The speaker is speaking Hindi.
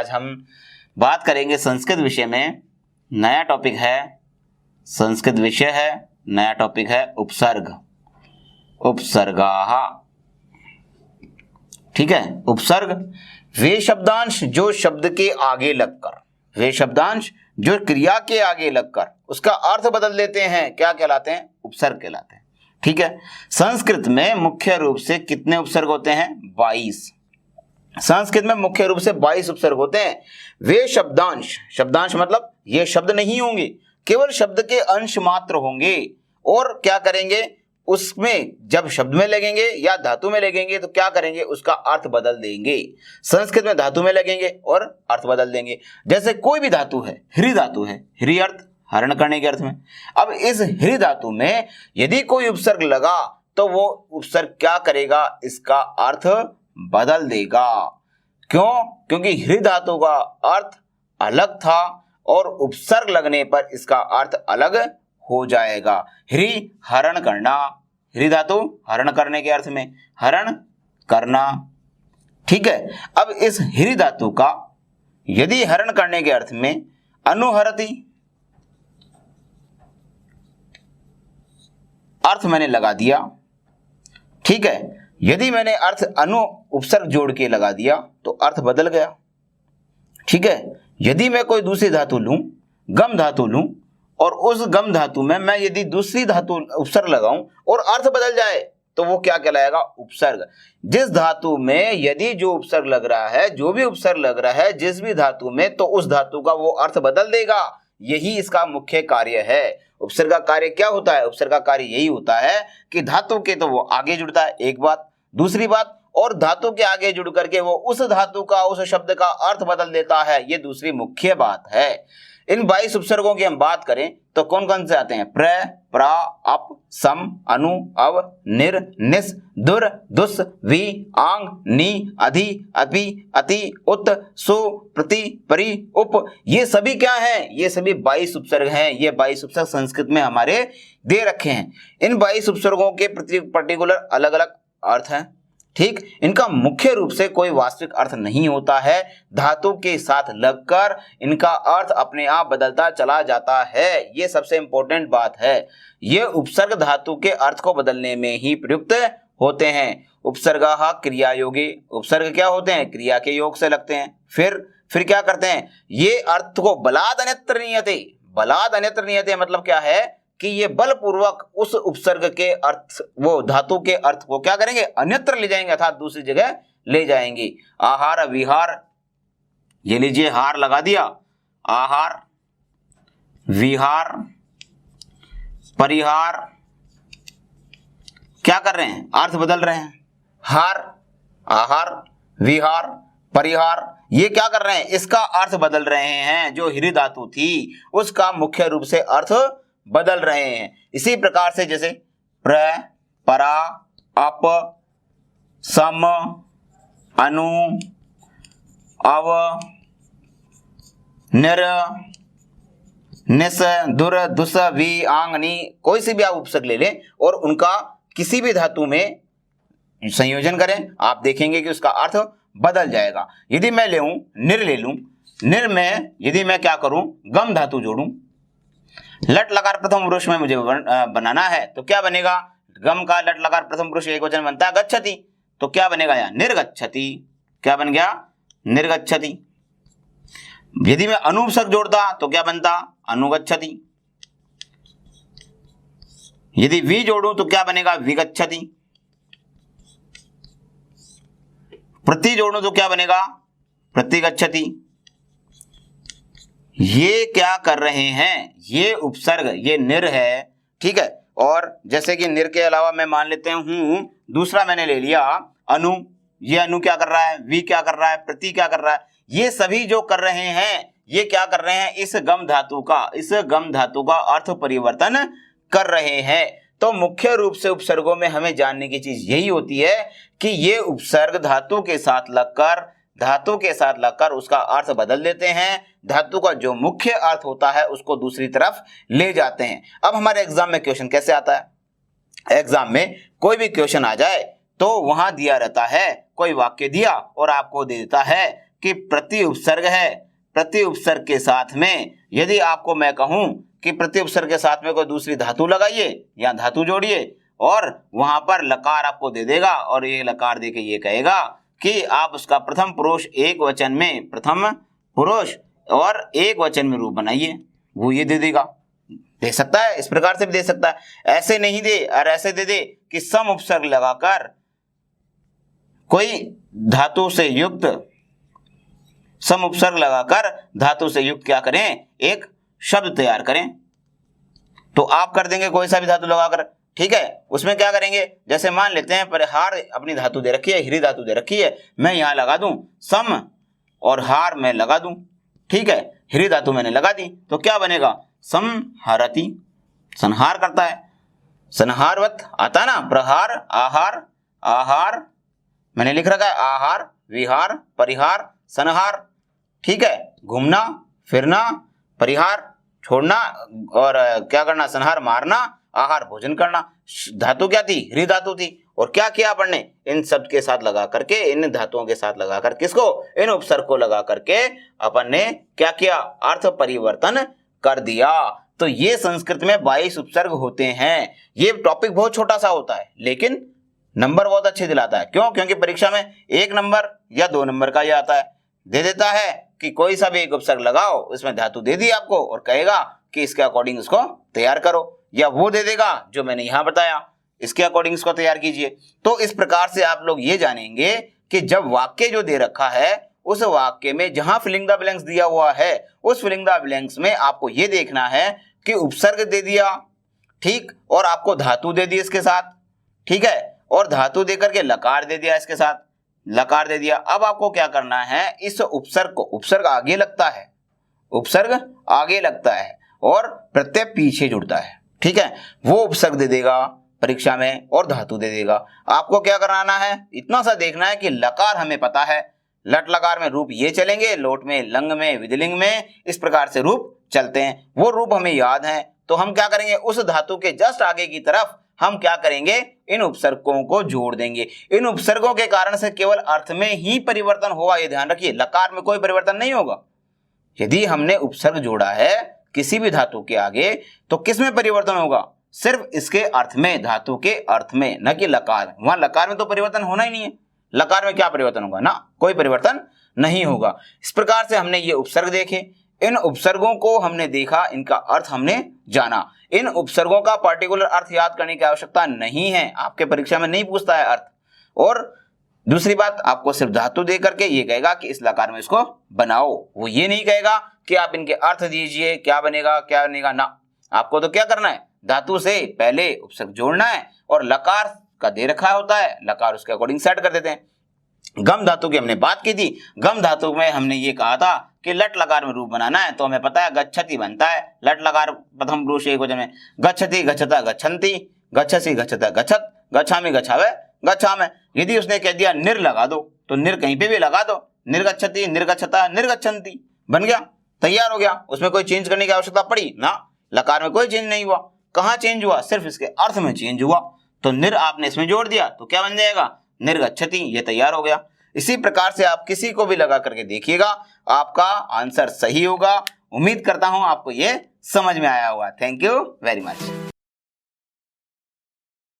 आज हम बात करेंगे संस्कृत विषय में। नया टॉपिक है, संस्कृत विषय है, नया टॉपिक है उपसर्ग, उपसर्गाः। ठीक है, उपसर्ग वे शब्दांश जो शब्द के आगे लगकर, वे शब्दांश जो क्रिया के आगे लगकर उसका अर्थ बदल देते हैं, क्या कहलाते हैं? उपसर्ग कहलाते हैं। ठीक है, संस्कृत में मुख्य रूप से कितने उपसर्ग होते हैं? 22। संस्कृत में मुख्य रूप से 22 उपसर्ग होते हैं। वे शब्दांश, शब्दांश मतलब ये शब्द नहीं होंगे, केवल शब्द के अंश मात्र होंगे। और क्या करेंगे? उसमें जब शब्द में लगेंगे या धातु में लगेंगे तो क्या करेंगे? उसका अर्थ बदल देंगे। संस्कृत में धातु में लगेंगे और अर्थ बदल देंगे। जैसे कोई भी धातु है, ह्री धातु है, ह्री अर्थ हरण करने के अर्थ में। अब इस ह्री धातु में यदि कोई उपसर्ग लगा तो वो उपसर्ग क्या करेगा? इसका अर्थ बदल देगा। क्यों? क्योंकि ह्री धातु का अर्थ अलग था और उपसर्ग लगने पर इसका अर्थ अलग हो जाएगा। ह्री हरण करना, ह्री धातु हरण करने के अर्थ में, हरण करना। ठीक है, अब इस ह्री धातु का यदि हरण करने के अर्थ में अनुहरति अर्थ मैंने लगा दिया। ठीक है, यदि मैंने अर्थ अनु उपसर्ग जोड़ के लगा दिया तो अर्थ बदल गया। ठीक है, यदि मैं कोई दूसरी धातु लूं, गम धातु लूं, और उस गम धातु में मैं यदि दूसरी धातु उपसर्ग लगाऊं और अर्थ बदल जाए तो वो क्या कहलाएगा? उपसर्ग। जिस धातु में यदि जो उपसर्ग लग रहा है, जो भी उपसर्ग लग रहा है जिस भी धातु में, तो उस धातु का वो अर्थ बदल देगा। यही इसका मुख्य कार्य है। उपसर्ग का कार्य क्या होता है? उपसर्ग का कार्य यही होता है कि धातु के तो वो आगे जुड़ता है, एक बात। दूसरी बात, और धातु के आगे जुड़ करके वो उस धातु का, उस शब्द का अर्थ बदल देता है। ये दूसरी मुख्य बात है। इन 22 उपसर्गों की हम बात करें तो कौन कौन से आते हैं? प्र, प्रा, अप, सम, अनु, अव, निर, निस, दुर, दुस, वी, आंग, नी, अधि, अपि, अति, उत, सु, प्रति, परि, उप। ये सभी क्या हैं? ये सभी 22 उपसर्ग हैं। ये 22 उपसर्ग संस्कृत में हमारे दे रखे हैं। इन 22 उपसर्गों के पर्टिकुलर अलग अलग अर्थ हैं। ठीक, इनका मुख्य रूप से कोई वास्तविक अर्थ नहीं होता है। धातु के साथ लगकर इनका अर्थ अपने आप बदलता चला जाता है। ये सबसे इंपॉर्टेंट बात है। ये उपसर्ग धातु के अर्थ को बदलने में ही प्रयुक्त होते हैं। उपसर्गाः क्रियायोगी, उपसर्ग क्या होते हैं? क्रिया के योग से लगते हैं। फिर क्या करते हैं? ये अर्थ को बलाद अन्यत्र नीयते, बलाद अन्यत्र नीयते मतलब क्या है कि ये बलपूर्वक उस उपसर्ग के अर्थ, वो धातु के अर्थ को क्या करेंगे? अन्यत्र ले जाएंगे, अर्थात दूसरी जगह ले जाएंगे। आहार, विहार, ये लीजिए हार लगा दिया, आहार, विहार, परिहार, क्या कर रहे हैं? अर्थ बदल रहे हैं। हार, आहार, विहार, परिहार, ये क्या कर रहे हैं? इसका अर्थ बदल रहे हैं। जो ह्री धातु थी उसका मुख्य रूप से अर्थ बदल रहे हैं। इसी प्रकार से जैसे प्र, परा, अप, सम, अनु, अव, निर, निस, दुर, दुस, वी, आंग, नी, कोई सी भी आप उपसर्ग ले लें और उनका किसी भी धातु में संयोजन करें, आप देखेंगे कि उसका अर्थ बदल जाएगा। यदि मैं ले निर ले लूं, निर में यदि मैं क्या करूं? गम धातु जोड़ूं, लट लकार प्रथम पुरुष में मुझे बनाना है तो क्या बनेगा? गम का लट लकार प्रथम पुरुष एक वचन बनता है गच्छति, तो क्या बनेगा? यहाँ निर्गच्छति। क्या बन गया? निर्गच्छति। यदि मैं अनुपसर्ग जोड़ता तो क्या बनता? अनुगच्छति। यदि वी जोड़ूं तो क्या बनेगा? विगच्छति। प्रति जोड़ूं तो क्या बनेगा? प्रतिगच्छति। ये क्या कर रहे हैं? ये उपसर्ग, ये निर है। ठीक है, और जैसे कि निर के अलावा मैं मान लेते हूं दूसरा मैंने ले लिया अनु। ये अनु क्या कर रहा है? वी क्या कर रहा है? प्रति क्या कर रहा है? ये सभी जो कर रहे हैं ये क्या कर रहे हैं? इस गम धातु का अर्थ परिवर्तन कर रहे हैं। तो मुख्य रूप से उपसर्गों में हमें जानने की चीज यही होती है कि ये उपसर्ग धातु के साथ लगकर उसका अर्थ बदल देते हैं। धातु का जो मुख्य अर्थ होता है उसको दूसरी तरफ ले जाते हैं। अब हमारे एग्जाम में क्वेश्चन कैसे आता है? एग्जाम में कोई भी क्वेश्चन आ जाए तो वहां दिया रहता है, कोई वाक्य दिया और आपको दे देता है कि प्रति उपसर्ग है, प्रति उपसर्ग के साथ में यदि आपको मैं कहूं कि प्रति उपसर्ग के साथ में कोई दूसरी धातु लगाइए या धातु जोड़िए और वहां पर लकार आपको दे देगा और ये लकार देके ये कहेगा कि आप उसका प्रथम पुरुष एक वचन में, प्रथम पुरुष और एक वचन में रूप बनाइए, वो ये दे देगा। दे सकता है, इस प्रकार से भी दे सकता है, ऐसे नहीं दे और ऐसे दे दे कि सम उपसर्ग लगाकर कोई धातु से युक्त, सम उपसर्ग लगाकर धातु से युक्त क्या करें, एक शब्द तैयार करें। तो आप कर देंगे कोई सा भी धातु लगाकर, ठीक है। उसमें क्या करेंगे, जैसे मान लेते हैं परिहार अपनी धातु दे रखी है, हीरी धातु दे रखी है, मैं यहां लगा दूं सम और हार मैं लगा दूं, ठीक है। हीरी धातु मैंने लगा दी तो क्या बनेगा, संहारति, संहार करता है, संहारवत आता है ना, प्रहार, आहार, आहार मैंने लिख रखा है, आहार, विहार, परिहार, संहार, ठीक है। घूमना, फिरना, परिहार छोड़ना और क्या करना, संहार मारना, आहार भोजन करना। धातु क्या थी, ह्री धातु थी। और क्या किया अपन ने, इन शब्द के साथ लगा करके, इन धातुओं के साथ लगा कर, किसको, इन उपसर्ग को लगा करके अपन ने क्या किया, अर्थ परिवर्तन कर दिया। तो ये संस्कृत में 22 उपसर्ग होते हैं। ये टॉपिक बहुत छोटा सा होता है लेकिन नंबर बहुत अच्छे दिलाता है। क्यों, क्योंकि परीक्षा में 1 नंबर या 2 नंबर का ये आता है, दे देता है कि कोई सा भी एक उपसर्ग लगाओ, इसमें धातु दे दी आपको और कहेगा कि इसके अकॉर्डिंग इसको तैयार करो, या वो दे देगा जो मैंने यहां बताया, इसके अकॉर्डिंग इसको तैयार कीजिए। तो इस प्रकार से आप लोग ये जानेंगे कि जब वाक्य जो दे रखा है उस वाक्य में जहां फिलिंग द ब्लैंक्स दिया हुआ है, उस फिलिंग द ब्लैंक्स में आपको ये देखना है कि उपसर्ग दे दिया, ठीक, और आपको धातु दे दी इसके साथ, ठीक है, और धातु देकर के लकार दे दिया, इसके साथ लकार दे दिया। अब आपको क्या करना है, इस उपसर्ग को, उपसर्ग आगे लगता है, उपसर्ग आगे लगता है और प्रत्यय पीछे जुड़ता है, ठीक है, वो उपसर्ग दे देगा परीक्षा में और धातु दे देगा। आपको क्या कराना है, इतना सा देखना है कि लकार हमें पता है, लट लकार में रूप ये चलेंगे, लोट में, लंग में, विधिलिंग में, इस प्रकार से रूप चलते हैं, वो रूप हमें याद है। तो हम क्या करेंगे, उस धातु के जस्ट आगे की तरफ हम क्या करेंगे, इन उपसर्गों को जोड़ देंगे। इन उपसर्गों के कारण से केवल अर्थ में ही परिवर्तन होगा, ये ध्यान रखिए, लकार में कोई परिवर्तन नहीं होगा। यदि हमने उपसर्ग जोड़ा है किसी भी धातु के आगे तो किस में परिवर्तन होगा, सिर्फ इसके अर्थ में, धातु के अर्थ में, न कि लकार। वहां लकार में तो परिवर्तन होना ही नहीं है, लकार में क्या परिवर्तन होगा ना, कोई परिवर्तन नहीं होगा। इस प्रकार से हमने ये उपसर्ग देखे, इन उपसर्गों को हमने देखा, इनका अर्थ हमने जाना। इन उपसर्गों का पर्टिकुलर अर्थ याद करने की आवश्यकता नहीं है, आपके परीक्षा में नहीं पूछता है अर्थ। और दूसरी बात, आपको सिर्फ धातु दे करके ये कहेगा कि इस लकार में इसको बनाओ, वो ये नहीं कहेगा कि आप इनके अर्थ दीजिए, क्या बनेगा क्या बनेगा ना। आपको तो क्या करना है, धातु से पहले उपसर्ग जोड़ना है और लकार का दे रखा होता है, लकार उसके अकॉर्डिंग सेट कर देते हैं। गम धातु की हमने बात की थी, गम धातु में हमने ये कहा था कि लट लकार में रूप बनाना है, तो हमें पता है गच्छति बनता है, लट लकार प्रथम पुरुष एक वचन में, गच्छति गच्छता गच्छन्ति, गच्छसि गच्छता गच्छत, गच्छामि गच्छावे गच्छामि। यदि उसने कह दिया निर लगा दो तो निर कहीं पे भी लगा दो, निर्गच्छति निर्गच्छता निर्गच्छन्ति, बन गया, तैयार हो गया। उसमें कोई चेंज करने की आवश्यकता पड़ी ना, लकार में कोई चेंज नहीं हुआ। कहाँ चेंज हुआ, सिर्फ इसके अर्थ में चेंज हुआ। तो निर आपने इसमें जोड़ दिया तो क्या बन जाएगा, निर्गच्छति, ये तैयार हो गया। इसी प्रकार से आप किसी को भी लगा करके देखिएगा, आपका आंसर सही होगा। उम्मीद करता हूं आपको ये समझ में आया होगा। Thank you very much.